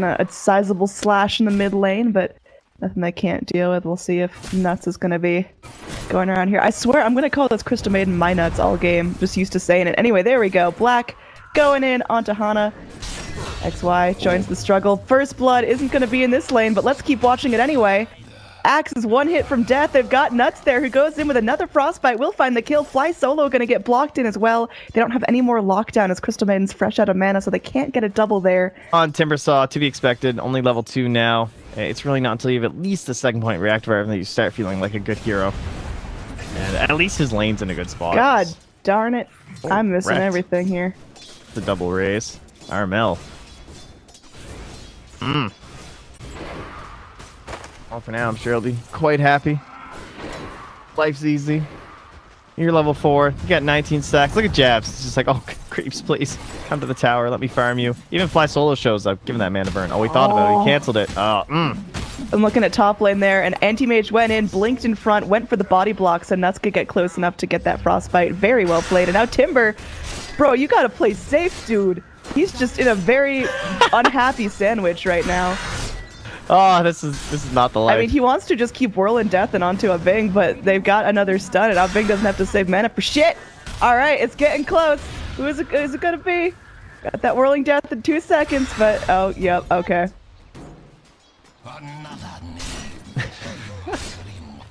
a sizable slash in the mid lane, but nothing they can't deal with. We'll see if NutZ is going to be going around here. I swear I'm going to call this Crystal Maiden my NutZ all game. Just used to saying it. Anyway, there we go. Black going in onto Hana. XY joins the struggle. First blood isn't going to be in this lane, but let's keep watching it anyway. Axe is one hit from death. They've got NutZ there who goes in with another frostbite. Will find the kill. flysolo going to get blocked in as well. They don't have any more lockdown as Crystal Maiden's fresh out of mana, so they can't get a double there. On Timbersaw, to be expected. Only level 2 now. It's really not until you have at least the second point reactor that you start feeling like a good hero. And at least his lane's in a good spot. God darn it. Oh, I'm missing wrecked. everything here. The double raise. Armel. Well, for now, I'm sure I'll be quite happy. Life's easy. You're level 4. You got 19 stacks. Look at Jabz. It's just like, oh, creeps, please. Come to the tower. Let me farm you. Even flysolo shows up. Give him that mana burn. Oh, he thought about it. He canceled it. Oh, I'm looking at top lane there, and Anti-Mage went in, blinked in front, went for the body block, so NutZ could get close enough to get that frostbite. Very well played. And now Timber, bro, you gotta play safe, dude. He's just in a very unhappy sandwich right now. Oh, this is not the life. I mean, he wants to just keep whirling death and onto a Bing, but they've got another stun, and Bing doesn't have to save mana for shit. All right, it's getting close. Who is it gonna be? Got that whirling death in 2 seconds, but oh, yep, okay.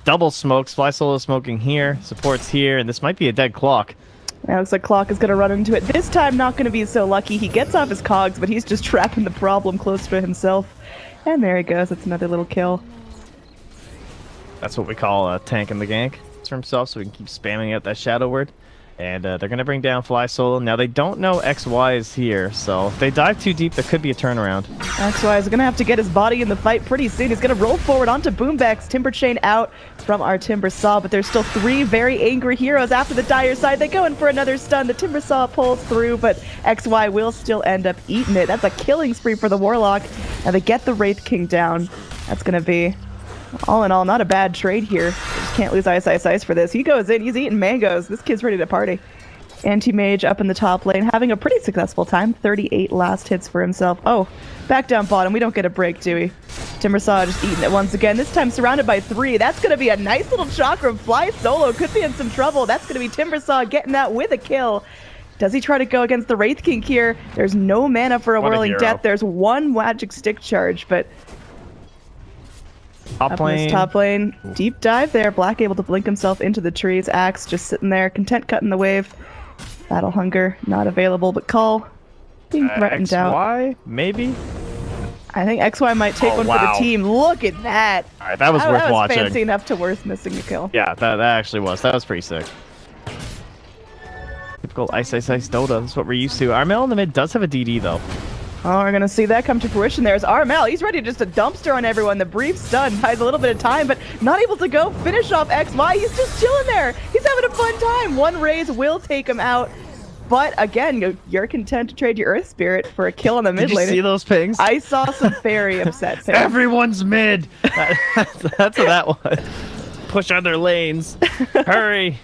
Double smokes. flysolo smoking here. Supports here, and this might be a dead clock. It looks like Clock is going to run into it. This time, not going to be so lucky. He gets off his cogs, but he's just trapping the problem close to himself. And there he goes. That's another little kill. That's what we call a tank in the gank. It's for himself, so we can keep spamming out that shadow word. And they're going to bring down flysolo. Now, they don't know XY is here, so if they dive too deep, there could be a turnaround. XY is going to have to get his body in the fight pretty soon. He's going to roll forward onto Boombacs. Timber Chain out from our Timbersaw, but there's still 3 very angry heroes after the Dire side. They go in for another stun. The Timbersaw pulls through, but XY will still end up eating it. That's a killing spree for the Warlock. Now they get the Wraith King down. That's going to be, all in all, not a bad trade here. Just can't lose iceiceice for this. He goes in, he's eating mangoes. This kid's ready to party. Anti-Mage up in the top lane, having a pretty successful time. 38 last hits for himself. Oh, back down bottom. We don't get a break, do we? Timbersaw just eating it once again. This time surrounded by 3. That's going to be a nice little chakra. flysolo could be in some trouble. That's going to be Timbersaw getting that with a kill. Does he try to go against the Wraith King here? There's no mana for a Whirling Death. There's 1 magic stick charge, but top lane. Top lane. Deep dive there. Black able to blink himself into the trees. Axe just sitting there, content cutting the wave. Battle Hunger not available, but Call being threatened out. XY, maybe? I think XY might take one for the team. Look at that. All right, that was worth watching. That was fancy enough to worth missing a kill. Yeah, that actually was. That was pretty sick. Typical iceiceice Dota. That's what we're used to. Armel in the mid does have a DD, though. Oh, we're going to see that come to fruition. There's Armel. He's ready to just a dumpster on everyone. The brief stun buys a little bit of time, but not able to go finish off XY. He's just chilling there. He's having a fun time. 1 raise will take him out. But again, you're content to trade your Earth Spirit for a kill on the mid lane. Did you see those pings? I saw some very upset pings. Everyone's mid. That's what that was. Push on their lanes. Hurry.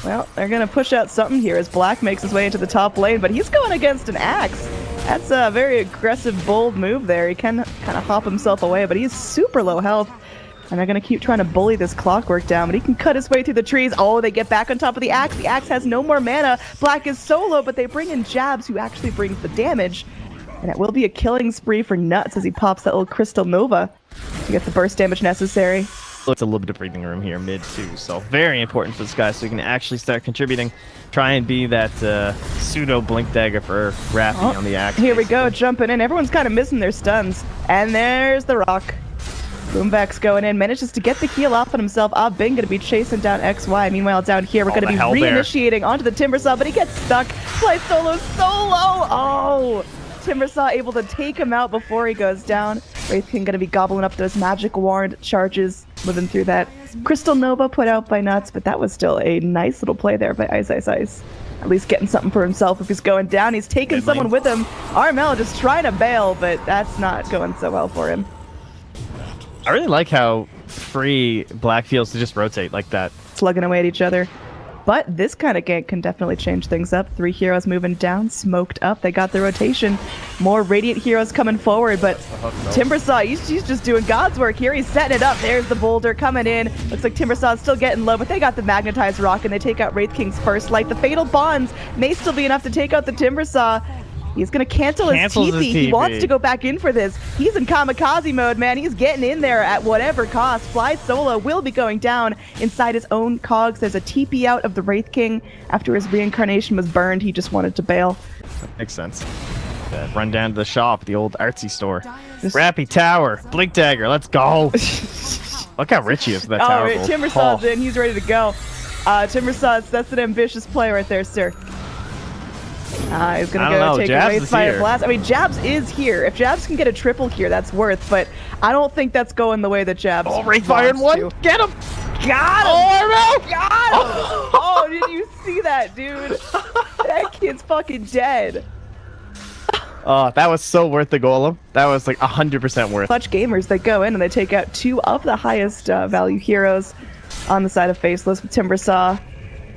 Well, they're going to push out something here as Black makes his way into the top lane, but he's going against an Axe. That's a very aggressive, bold move there. He can kind of hop himself away, but he's super low health. And they're going to keep trying to bully this Clockwork down, but he can cut his way through the trees. Oh, they get back on top of the Axe. The Axe has no more mana. Black is solo, but they bring in Jabz, who actually brings the damage. And it will be a killing spree for NutZ as he pops that little Crystal Nova to get the burst damage necessary. It's a little bit of breathing room here mid too, so very important for this guy so he can actually start contributing. Try and be that pseudo blink dagger for Rapy on the Axe. Here we go, jumping in. Everyone's kind of missing their stuns. And there's the rock. Boombacs going in, manages to get the heal off on himself. Bing going to be chasing down XY. Meanwhile, down here, we're going to be reinitiating onto the Timbersaw, but he gets stuck. flysolo solo. Oh, Timbersaw able to take him out before he goes down. Wraith King going to be gobbling up those magic wand charges, living through that. Crystal Nova put out by NutZ, but that was still a nice little play there by iceiceice. At least getting something for himself if he's going down. He's taking someone with him. Armel just trying to bail, but that's not going so well for him. I really like how free Black feels to just rotate like that. Slugging away at each other. But this kind of gank can definitely change things up. 3 heroes moving down, smoked up. They got the rotation. More Radiant heroes coming forward, but Timbersaw, he's just doing God's work here. He's setting it up. There's the boulder coming in. Looks like Timbersaw's still getting low, but they got the Magnetized Rock, and they take out Wraith King's first light. The Fatal Bonds may still be enough to take out the Timbersaw. He's going to cancel his TP. He wants to go back in for this. He's in kamikaze mode, man. He's getting in there at whatever cost. Flysolo will be going down inside his own cogs. There's a TP out of the Wraith King. After his reincarnation was burned, he just wanted to bail. That makes sense. Run down to the shop, the old artsy store. Rapy Tower, Blink Dagger, let's go. Look how rich he is with that tower. Right, Timbersaw's in. He's ready to go. Timbersaw, that's an ambitious play right there, sir. He's going to go take a Wraith Fire Blast. I mean, Jabz is here. If Jabz can get a triple here, that's worth, but I don't think that's going the way that Jabz Oh, Wraith Fire in one! Get him! Got him! Oh, Armel! Got him! Oh, did you see that, dude? That kid's fucking dead. Oh, that was so worth the golem. That was like 100% worth. Clutch Gamers, they go in and they take out 2 of the highest value heroes on the side of Faceless with Timbersaw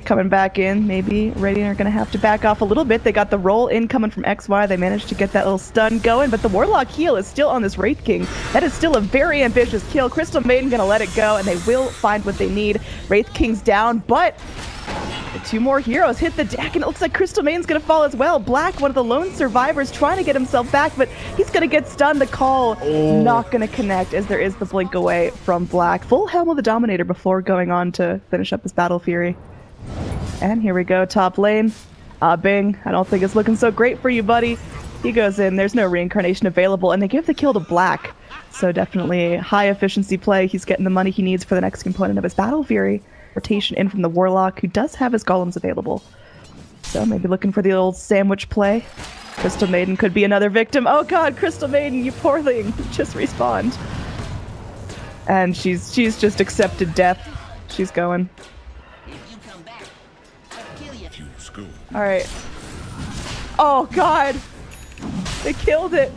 coming back in. Maybe Radiant are going to have to back off a little bit. They got the roll in coming from XY. They managed to get that little stun going, but the Warlock heal is still on this Wraith King. That is still a very ambitious kill. Crystal Maiden going to let it go, and they will find what they need. Wraith King's down, but the 2 more heroes hit the deck, and it looks like Crystal Maiden's going to fall as well. Black, one of the lone survivors, trying to get himself back, but he's going to get stunned. The call not going to connect as there is the blink away from Black. Full Helm of the Dominator before going on to finish up his Battle Fury. And here we go, top lane. Bing, I don't think it's looking so great for you, buddy. He goes in, there's no reincarnation available, and they give the kill to Black. So definitely high efficiency play. He's getting the money he needs for the next component of his Battle Fury. Rotation in from the Warlock, who does have his golems available. So maybe looking for the old sandwich play. Crystal Maiden could be another victim. Oh god, Crystal Maiden, you poor thing. Just respawned. And she's just accepted death. She's going. Alright. Oh god! They killed it!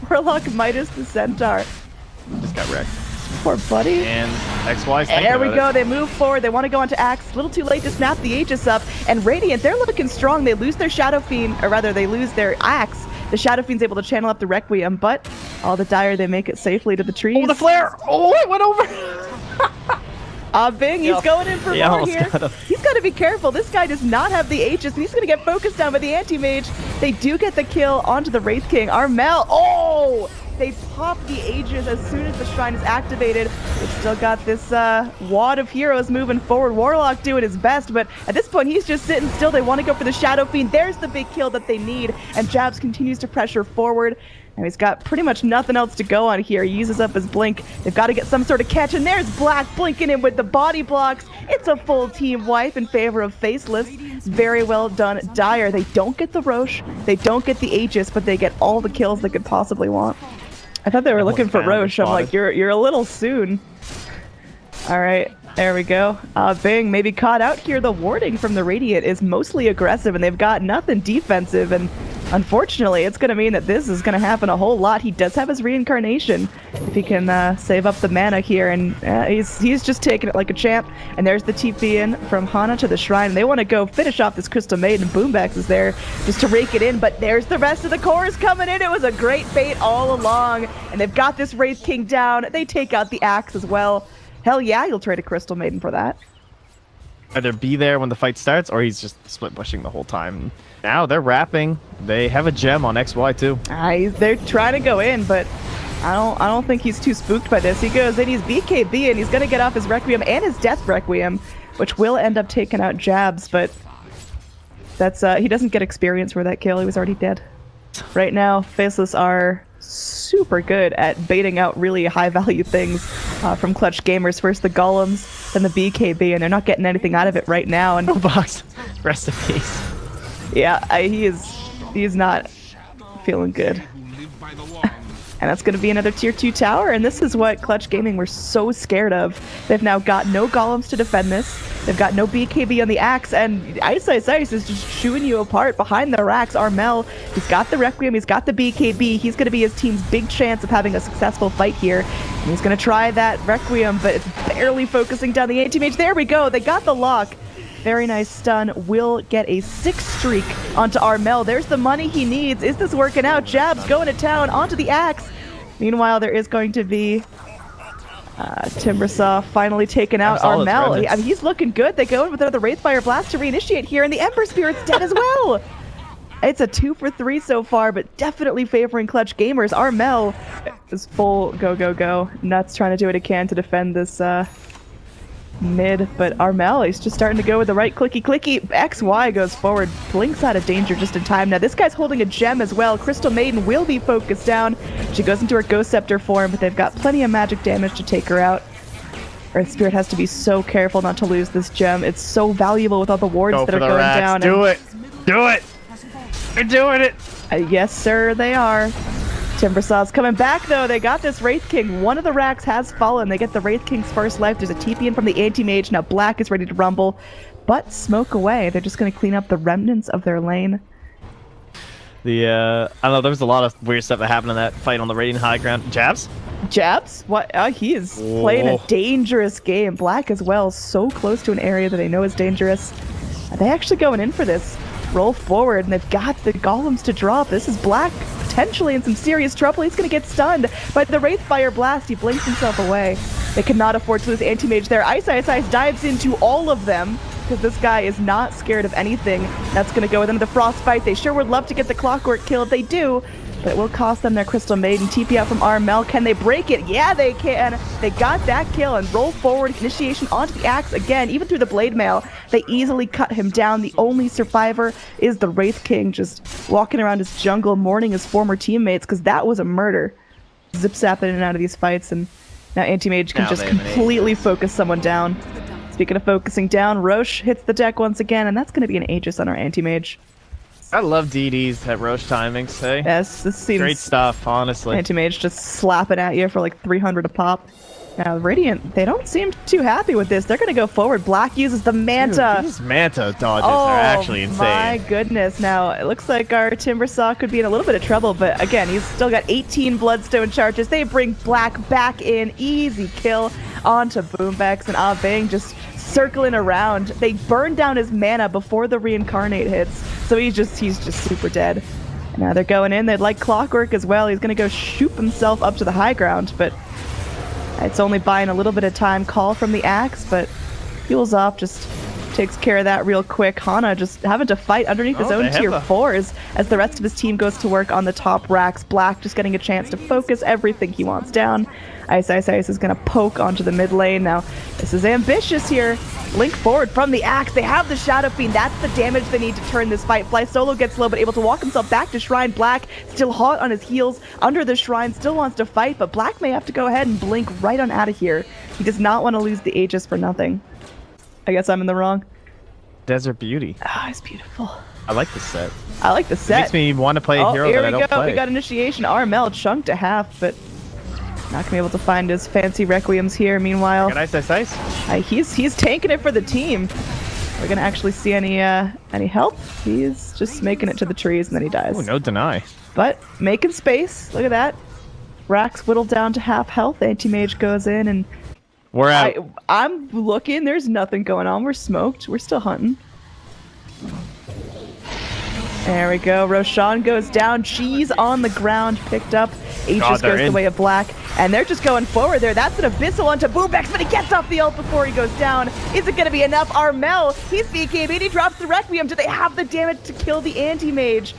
Warlock Midas the Centaur. Just got wrecked. Poor buddy. And XY's and there we go. They move forward. They want to go onto Axe. A little too late to snap the Aegis up. And Radiant, they're looking strong. They lose their Shadow Fiend, or rather, they lose their Axe. The Shadow Fiend's able to channel up the Requiem, but all the dire, they make it safely to the trees. Oh, the flare! Oh, it went over! Bing, he's going in for more here. He's got to be careful. This guy does not have the Aegis, and he's going to get focused down by the Anti-Mage. They do get the kill onto the Wraith King. Armel, oh! They pop the Aegis as soon as the Shrine is activated. They've still got this wad of heroes moving forward. Warlock doing his best, but at this point, he's just sitting still. They want to go for the Shadow Fiend. There's the big kill that they need, and Jabz continues to pressure forward. And he's got pretty much nothing else to go on here. He uses up his blink. They've got to get some sort of catch, and there's Black blinking in with the body blocks. It's a full team wipe in favor of Faceless. Very well done, Dire. They don't get the Roche, they don't get the Aegis, but they get all the kills they could possibly want. I thought they were looking for Roche. I'm like, you're a little soon. All right, there we go. Bing maybe caught out here. The warding from the Radiant is mostly aggressive, and they've got nothing defensive, and unfortunately, it's going to mean that this is going to happen a whole lot. He does have his reincarnation if he can save up the mana here, and he's just taking it like a champ. And there's the TP in from Hana to the Shrine. They want to go finish off this Crystal Maiden. Boombacs is there just to rake it in, but there's the rest of the cores coming in. It was a great bait all along, and they've got this Wraith King down. They take out the Axe as well. Hell yeah, you'll trade a Crystal Maiden for that. Either be there when the fight starts, or he's just split pushing the whole time. Now they're wrapping. They have a gem on XY too. They're trying to go in, but I don't think he's too spooked by this. He goes in, he's BKB, and he's gonna get off his Requiem and his Death Requiem, which will end up taking out Jabz, but that's he doesn't get experience for that kill. He was already dead. Right now, Faceless are super good at baiting out really high value things from Clutch Gamers. First the Golems, then the BKB, and they're not getting anything out of it right now. And box, rest in peace. Yeah, he's not feeling good. And that's going to be another tier 2 tower, and this is what Clutch Gaming were so scared of. They've now got no golems to defend this. They've got no BKB on the Axe, and iceiceice is just chewing you apart behind the racks. Armel, he's got the Requiem, he's got the BKB. He's going to be his team's big chance of having a successful fight here. And he's going to try that Requiem, but it's barely focusing down the Anti-Mage. There we go, they got the lock. Very nice stun. Will get a 6 streak onto Armel. There's the money he needs. Is this working out? Jabz going to town onto the axe. Meanwhile, there is going to be Timbersaw finally taken out Armel. I mean, he's looking good. They go in with another Wraithfire Blast to reinitiate here, and the Ember Spirit's dead as well. It's a 2 for 3 so far, but definitely favoring Clutch Gamers. Armel is full go, go, go. NutZ trying to do what he can to defend this mid, but Armel, he's just starting to go with the right clicky. XY goes forward, blinks out of danger just in time. Now this guy's holding a gem as well. Crystal Maiden will be focused down. She goes into her Ghost Scepter form, but they've got plenty of magic damage to take her out. Earth Spirit has to be so careful not to lose this gem. It's so valuable with all the wards that are going down. Do it! Do it! They're doing it! Yes, sir, they are. Timbersaw's coming back, though. They got this Wraith King. One of the racks has fallen. They get the Wraith King's first life. There's a TP in from the Anti-Mage. Now Black is ready to rumble, but smoke away. They're just going to clean up the remnants of their lane. I don't know, there was a lot of weird stuff that happened in that fight on the Radiant High Ground. Jabz? Jabz? What? He is playing a dangerous game. Black as well, so close to an area that they know is dangerous. Are they actually going in for this? Roll forward, and they've got the golems to drop. This is Black potentially in some serious trouble. He's going to get stunned by the Wraithfire Blast. He blinks himself away. They cannot afford to lose Anti-Mage there. iceiceice dives into all of them because this guy is not scared of anything. That's going to go with them to the Frostbite. They sure would love to get the Clockwork kill if they do, but it will cost them their Crystal Maiden. TP out from Armel. Can they break it? Yeah, they can. They got that kill and roll forward. Initiation onto the axe again, even through the Blade Mail. They easily cut him down. The only survivor is the Wraith King, just walking around his jungle, mourning his former teammates, because that was a murder. Zip-zapping in and out of these fights, and now Anti-Mage can just completely focus someone down. Speaking of focusing down, Roche hits the deck once again, and that's going to be an Aegis on our Anti-Mage. I love DDs at Roche timings, hey? Yes, this seems great stuff, honestly. Anti-Mage just slapping at you for like 300 a pop. Now, Radiant, they don't seem too happy with this. They're going to go forward. Black uses the Manta. Dude, these Manta dodges are actually insane. My goodness. Now, it looks like our Timbersaw could be in a little bit of trouble, but again, he's still got 18 Bloodstone charges. They bring Black back in. Easy kill onto Boombacs, and Bang just circling around. They burn down his mana before the Reincarnate hits, so he's just super dead. Now they're going in. They'd like Clockwork as well. He's going to go shoot himself up to the high ground, but it's only buying a little bit of time. Call from the axe, but heals off, just takes care of that real quick. Hana just having to fight underneath his own tier 4s as the rest of his team goes to work on the top racks. Black just getting a chance to focus everything he wants down. iceiceice is going to poke onto the mid lane. Now, this is ambitious here. Link forward from the axe. They have the Shadow Fiend. That's the damage they need to turn this fight. flysolo gets low, but able to walk himself back to Shrine. Black still hot on his heels under the Shrine, still wants to fight, but Black may have to go ahead and blink right on out of here. He does not want to lose the Aegis for nothing. I guess I'm in the wrong. Desert Beauty. Ah, it's beautiful. I like the set. I like the set. It makes me want to play a hero that I don't play. We got initiation. Armel chunked to half, but not gonna be able to find his fancy requiems here. Meanwhile, he's tanking it for the team. We're gonna actually see any help. He's just making it to the trees and then he dies. Oh, no deny. But making space. Look at that. Racks whittled down to half health. Anti-Mage goes in and we're out. I'm looking. There's nothing going on. We're smoked. We're still hunting. There we go. Roshan goes down. Cheese on the ground. Picked up. Aegis goes the way of Black. And they're just going forward there. That's an Abyssal onto Boombacs, but he gets off the ult before he goes down. Is it going to be enough? Armel, he's BKB. He drops the Requiem. Do they have the damage to kill the Anti-Mage?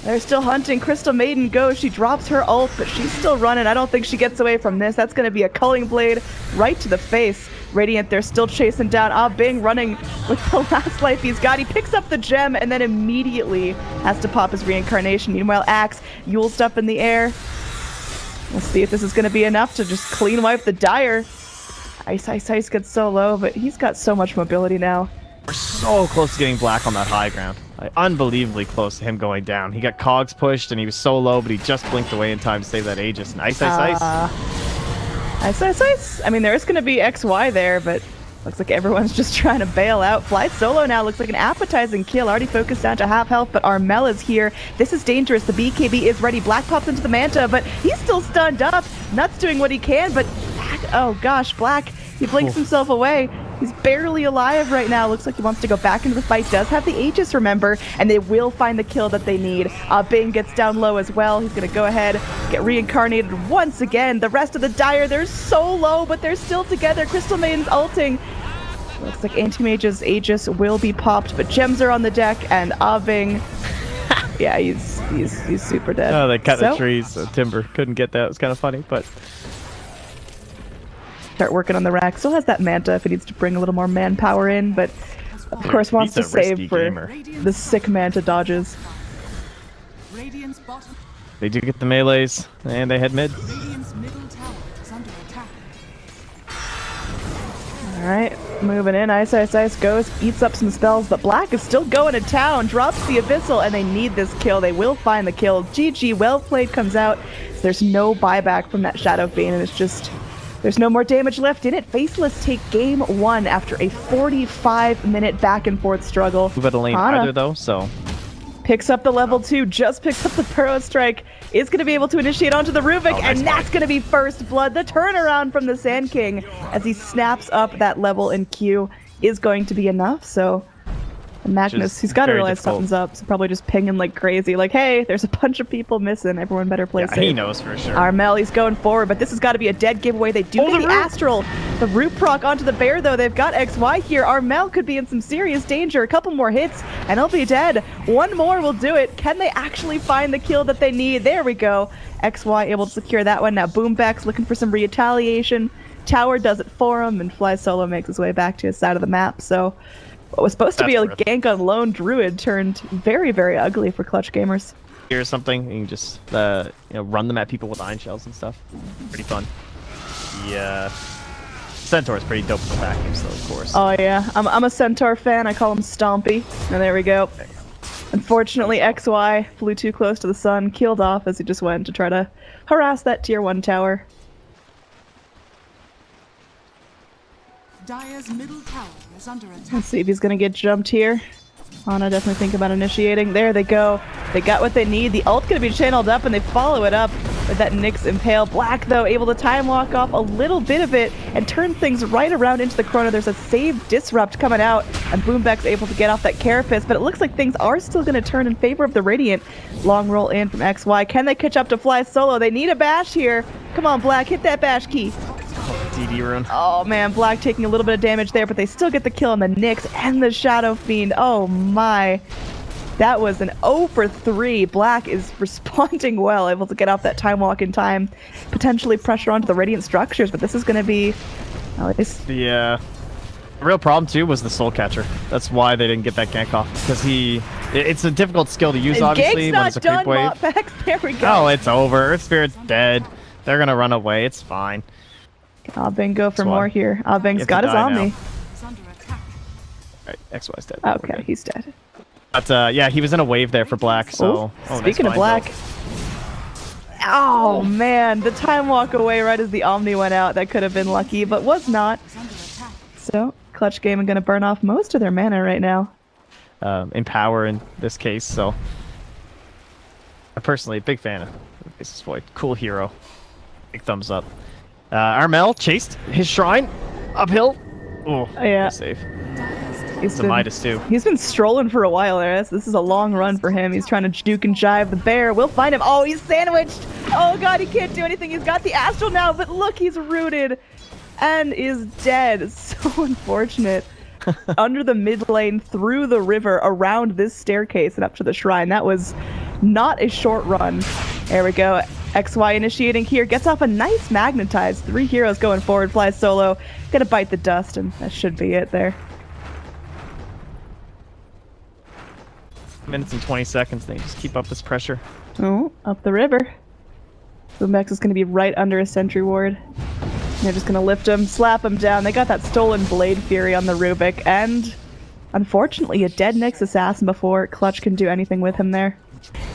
They're still hunting. Crystal Maiden goes. She drops her ult, but she's still running. I don't think she gets away from this. That's going to be a Culling Blade right to the face. Radiant, they're still chasing down. Bing running with the last life he's got. He picks up the gem and then immediately has to pop his reincarnation. Meanwhile, Axe, Yule stuff in the air. We'll see if this is going to be enough to just clean wipe the Dire. iceiceice gets so low, but he's got so much mobility now. We're so close to getting Black on that high ground. Unbelievably close to him going down. He got cogs pushed and he was so low, but he just blinked away in time to save that Aegis. And iceiceice. iceiceice? I mean, there is going to be XY there, but looks like everyone's just trying to bail out. flysolo now looks like an appetizing kill. Already focused down to half health, but Armel is here. This is dangerous. The BKB is ready. Black pops into the Manta, but he's still stunned up. NutZ doing what he can, but oh gosh, Black, he blinks himself away. He's barely alive right now. Looks like he wants to go back into the fight. Does have the Aegis, remember, and they will find the kill that they need. Bing gets down low as well. He's going to go ahead, get reincarnated once again. The rest of the Dire, they're so low, but they're still together. Crystal Maiden's ulting. Looks like Anti-Mage's Aegis will be popped, but gems are on the deck, and Bing, yeah, he's super dead. Oh, they cut the trees, so Timber couldn't get that. It was kind of funny, but... Start working on the rack. Still has that Manta if he needs to bring a little more manpower in, but of course wants to save for the sick Manta dodges. They do get the melees, and they head mid. Alright, moving in. Ice goes, eats up some spells, but Black is still going to town, drops the Abyssal, and they need this kill. They will find the kill. GG, well played comes out. There's no buyback from that Shadow Fiend, and it's just... There's no more damage left in it. Faceless take game 1 after a 45-minute back-and-forth struggle. Move out of lane either, though, so... Picks up the level 2, just picks up the Burrow Strike, is going to be able to initiate onto the Rubik, and that's going to be first blood. The turnaround from the Sand King as he snaps up that level in Q is going to be enough, so... Magnus, he's got to realize something's up, so probably just pinging like crazy, like, hey, there's a bunch of people missing, everyone better play safe. He knows for sure. Armel, he's going forward, but this has got to be a dead giveaway. They do get the Astral. The root proc onto the bear, though. They've got XY here. Armel could be in some serious danger. A couple more hits, and he'll be dead. One more will do it. Can they actually find the kill that they need? There we go. XY able to secure that one. Now Boombacs looking for some retaliation. Tower does it for him, and flysolo makes his way back to his side of the map, so... What was supposed to be a gank on lone Druid turned very, very ugly for Clutch gamers. Or something, and you just run them at people with iron shells and stuff. Pretty fun. Yeah, Centaur is pretty dope for vacuums, though, of course. Oh yeah, I'm a Centaur fan. I call him Stompy, and there we go. Unfortunately, XY flew too close to the sun, killed off as he just went to try to harass that tier 1 tower. Dire's middle tower is under attack. Let's see if he's gonna get jumped here. Ana definitely think about initiating. There they go. They got what they need. The ult's gonna be channeled up, and they follow it up with that Nyx Impale. Black, though, able to time walk off a little bit of it and turn things right around into the Chrono. There's a save disrupt coming out, and Boombacs able to get off that Carapace, but it looks like things are still gonna turn in favor of the Radiant. Long roll in from XY. Can they catch up to flysolo? They need a bash here. Come on, Black, hit that bash key. DD rune. Oh man, Black taking a little bit of damage there, but they still get the kill on the Nyx and the Shadow Fiend. Oh my. That was an 0 for 3. Black is responding well, able to get off that time walk in time, potentially pressure onto the Radiant structures, but this is going to be... The real problem too was the Soul Catcher. That's why they didn't get that gank off, because it's a difficult skill to use, obviously, when it's a creep wave. There we go. Oh, it's over. Earth Spirit's dead. They're going to run away. It's fine. Can Bing go for more here? Bing's got his Omni. Right, XY's dead. Okay, he's dead. But yeah, he was in a wave there for Black, so... Speaking of Black... Oh man, the time walk away right as the Omni went out. That could have been lucky, but was not. So, Clutch Gaming gonna burn off most of their mana right now. Empower in this case, so... I'm personally a big fan of Faceless Void. Cool hero. Big thumbs up. Armel chased his shrine uphill. Oh, yeah. Safe. It's a Midas too. He's been strolling for a while there. This is a long run for him. He's trying to juke and jive the bear. We'll find him. Oh, he's sandwiched. Oh god, he can't do anything. He's got the Astral now, but look, he's rooted and is dead. So unfortunate. Under the mid lane, through the river, around this staircase and up to the shrine. That was not a short run. There we go. XY initiating here, gets off a nice magnetize. 3 heroes going forward, flysolo. Gonna bite the dust, and that should be it there. Minutes and 20 seconds, they just keep up this pressure. Oh, up the river. Boombacs is gonna be right under a sentry ward. They're just gonna lift him, slap him down. They got that stolen Blade Fury on the Rubik, and unfortunately a dead Nyx Assassin before Clutch can do anything with him there.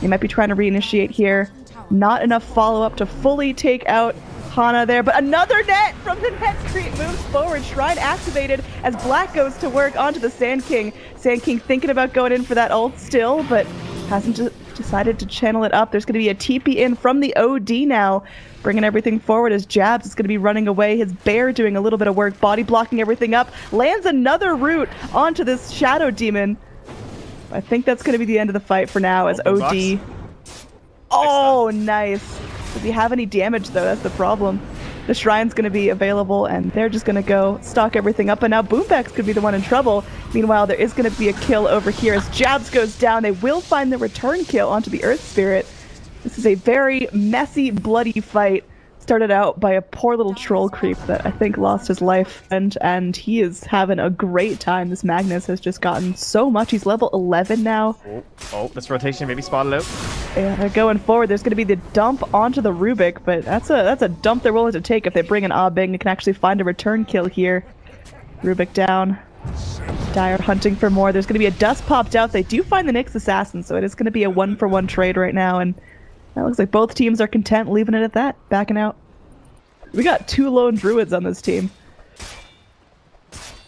He might be trying to reinitiate here. Not enough follow-up to fully take out Hana there, but another net from the net street moves forward. Shrine activated as Black goes to work onto the Sand King. Sand King thinking about going in for that ult still, but hasn't decided to channel it up. There's going to be a TP in from the OD now, bringing everything forward as Jabz is going to be running away. His bear doing a little bit of work, body blocking everything up. Lands another root onto this Shadow Demon. I think that's going to be the end of the fight for now as OD. Oh, nice. Does he have any damage, though? That's the problem. The Shrine's going to be available, and they're just going to go stock everything up. And now Boombacs could be the one in trouble. Meanwhile, there is going to be a kill over here as Jabz goes down. They will find the return kill onto the Earth Spirit. This is a very messy, bloody fight. Started out by a poor little troll creep that I think lost his life, and he is having a great time. This Magnus has just gotten so much. He's level 11 now. Oh, this rotation maybe spotted out. Yeah, they're going forward. There's going to be the dump onto the Rubik, but that's a dump they're willing to take if they bring an Bing. They can actually find a return kill here. Rubik down. Dire hunting for more. There's going to be a dust popped out. They do find the Nyx Assassin, so it is going to be a 1-for-1 trade right now, and it looks like both teams are content leaving it at that, backing out. We got 2 lone druids on this team.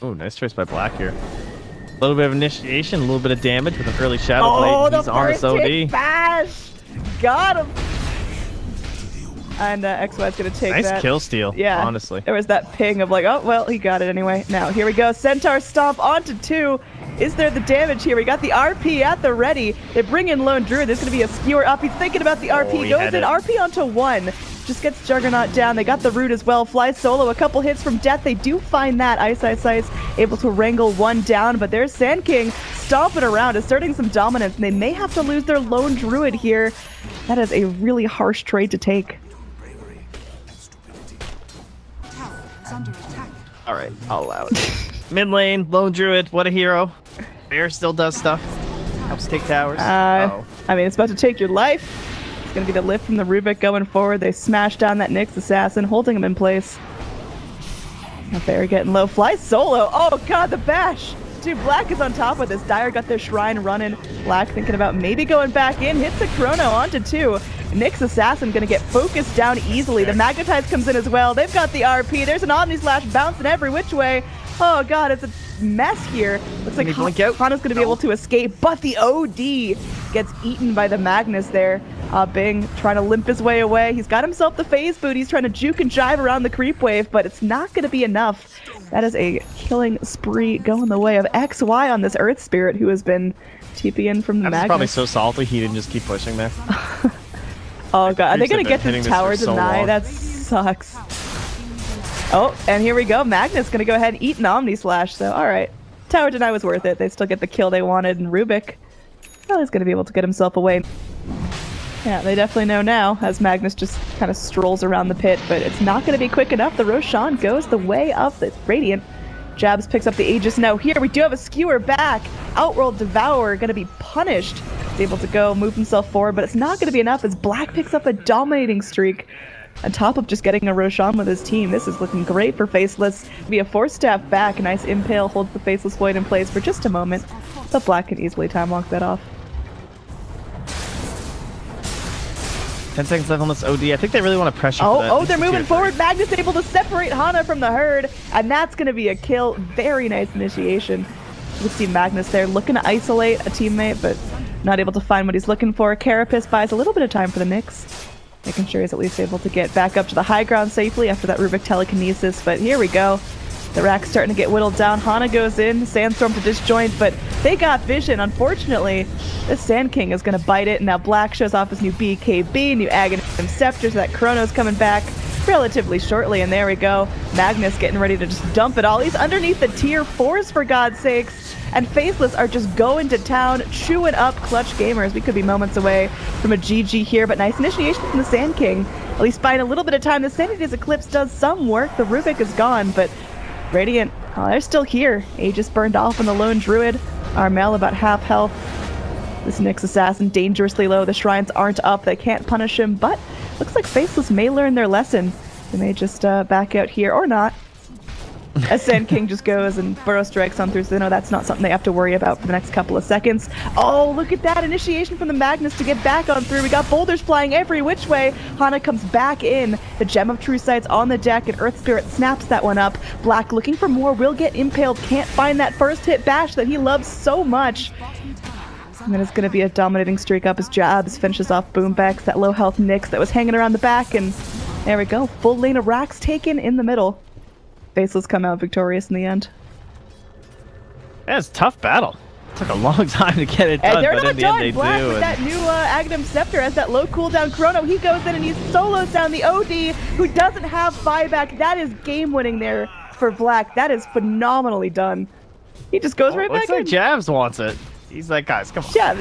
Oh, nice choice by Black here. A little bit of initiation, a little bit of damage with an early Shadow Blade. He's on this OD. Bash! Got him! And XY's gonna take that. Nice kill steal, yeah, honestly. There was that ping of like, oh, well, he got it anyway. Now, here we go. Centaur Stomp onto 2. Is there the damage here? We got the RP at the ready. They bring in Lone Druid. There's going to be a skewer up. He's thinking about the RP. Goes in, RP onto 1. Just gets Juggernaut down. They got the root as well. Fly solo. A couple hits from death. They do find that. iceiceice able to wrangle 1 down. But there's Sand King stomping around, asserting some dominance. And they may have to lose their Lone Druid here. That is a really harsh trade to take. All right, I'll allow it. Mid lane, Lone Druid, what a hero. Bear still does stuff. Helps take towers. I mean, it's about to take your life. It's going to be the lift from the Rubik going forward. They smash down that Nyx Assassin, holding him in place. Now Bear getting low. Fly solo. Oh, God, the bash. Dude, Black is on top of this. Dire got their Shrine running. Black thinking about maybe going back in. Hits a Chrono onto 2. Nyx Assassin going to get focused down easily. The Magnetize comes in as well. They've got the RP. There's an Omni Slash bouncing every which way. Oh, God, it's a mess here. Looks like Hana's going to be able to escape, but the OD gets eaten by the Magnus there. Bing trying to limp his way away. He's got himself the phase boot. He's trying to juke and jive around the creep wave, but it's not going to be enough. That is a killing spree going the way of XY on this Earth Spirit who has been TPing from the Magnus. Probably so salty he didn't just keep pushing there. Oh, God. Are they going to get this tower denied? That sucks. Oh, and here we go. Magnus going to go ahead and eat an Omni Slash. So, all right. Tower deny was worth it. They still get the kill they wanted. And Rubik, well, he's going to be able to get himself away. Yeah, they definitely know now as Magnus just kind of strolls around the pit. But it's not going to be quick enough. The Roshan goes the way of the Radiant. Jabz picks up the Aegis. Now here we do have a skewer back. Outworld Devourer going to be punished. He's able to go move himself forward, but it's not going to be enough as Black picks up a dominating streak. On top of just getting a Roshan with his team, this is looking great for Faceless. Be a Force Staff back. A nice Impale holds the Faceless Void in place for just a moment, but Black can easily time walk that off. 10 seconds left on this OD. I think they really want to pressure. Oh, they're moving forward. Magnus able to separate Hana from the herd, and that's going to be a kill. Very nice initiation. You can see Magnus there looking to isolate a teammate, but not able to find what he's looking for. Carapace buys a little bit of time for the Nyx, making sure he's at least able to get back up to the high ground safely after that Rubik telekinesis. But here we go. The rack's starting to get whittled down. Hana goes in, Sandstorm to disjoint, but they got vision. Unfortunately, this Sand King is going to bite it. Now Black shows off his new BKB, new Aghanim Scepter, so that Chrono's coming back relatively shortly. And there we go. Magnus getting ready to just dump it all. He's underneath the tier 4s, for God's sakes. And Faceless are just going to town, chewing up Clutch Gamers. We could be moments away from a GG here, but nice initiation from the Sand King. At least buying a little bit of time. The Sanity's Eclipse does some work. The Rubik is gone, but Radiant, they're still here. Aegis burned off on the Lone Druid. Armel about half health. This Nyx Assassin dangerously low. The Shrines aren't up. They can't punish him, but looks like Faceless may learn their lesson. They may just back out here, or not. As Sand King just goes and burrow strikes on through, so they know that's not something they have to worry about for the next couple of seconds. Oh, look at that initiation from the Magnus to get back on through. We got boulders flying every which way. Hana comes back in. The Gem of True Sight's on the deck, and Earth Spirit snaps that one up. Black looking for more, will get impaled. Can't find that first hit bash that he loves so much. And then it's going to be a dominating streak up as Jabz finishes off Boombacs, that low health Nyx that was hanging around the back, and there we go. Full lane of racks taken in the middle. Faceless come out victorious in the end. Yeah, it's a tough battle. It took a long time to get it done, They're but not in the end done. they Black do. with and- that new Aghanim Scepter has that low cooldown chrono. He goes in and he solos down the OD, who doesn't have buyback. That is game winning there for Black. That is phenomenally done. He just goes right back Looks like in. Jabz wants it. He's like, guys, come on. Yeah,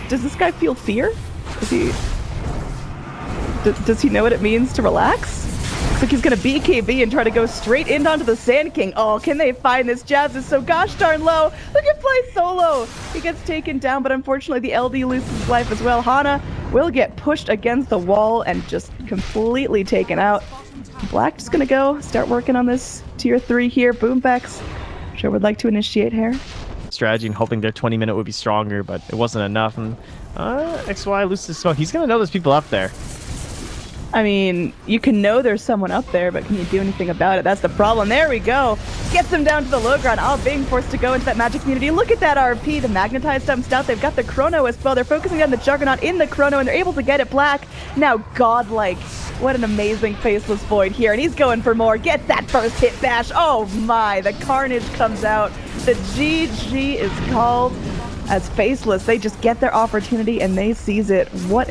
does this guy feel fear? Is he? Does he know what it means to relax? Looks like he's gonna BKB and try to go straight in onto the Sand King. Oh, can they find this? Jabz is so gosh darn low. Look at flysolo. He gets taken down, but unfortunately the LD loses his life as well. Hana will get pushed against the wall and just completely taken out. Black just gonna go start working on this tier 3 here. Boombacs sure would like to initiate here. Strategy and hoping their 20-minute would be stronger, but it wasn't enough. And XY loses smoke. He's gonna know there's people up there. I mean, you can know there's someone up there, but can you do anything about it? That's the problem. There we go. Gets him down to the low ground. Oh, being forced to go into that magic community. Look at that RP. The Magnetize dumped out. They've got the Chrono as well. They're focusing on the Juggernaut in the Chrono, and they're able to get it Black. Now, godlike. What an amazing Faceless Void here, and he's going for more. Gets that first hit bash. Oh my, the carnage comes out. The GG is called as Faceless. They just get their opportunity, and they seize it. What